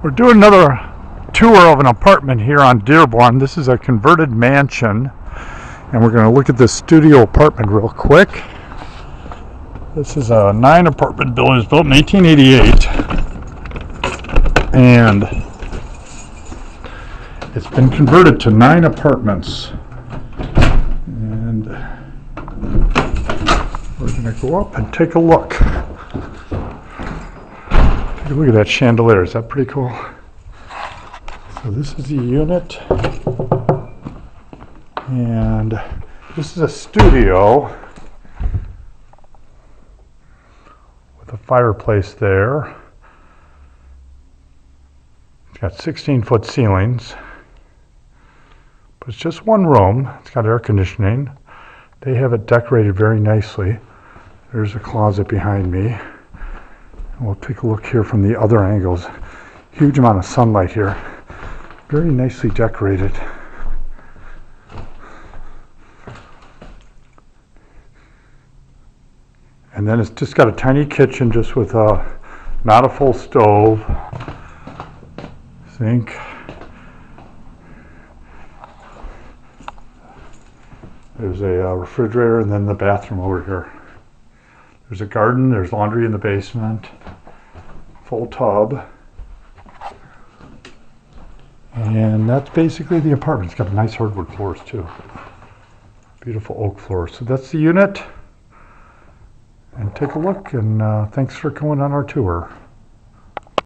We're doing another tour of an apartment here on Dearborn. This is a converted mansion, and we're going to look at this studio apartment real quick. This is a 9-apartment building. It was built in 1888, and it's been converted to 9 apartments. And we're going to go up and take a look. Look at that chandelier. Is that pretty cool? So this is the unit, and this is a studio with a fireplace there. It's got 16-foot ceilings, but it's just one room. It's got air conditioning. They have it decorated very nicely. There's a closet behind me. We'll take a look here from the other angles. Huge amount of sunlight here. Very nicely decorated. And then it's just got a tiny kitchen just with not a full stove, sink. There's a refrigerator, and then the bathroom over here. There's a garden, there's laundry in the basement, full tub. And that's basically the apartment. It's got nice hardwood floors too. Beautiful oak floors. So that's the unit. And take a look, and thanks for coming on our tour.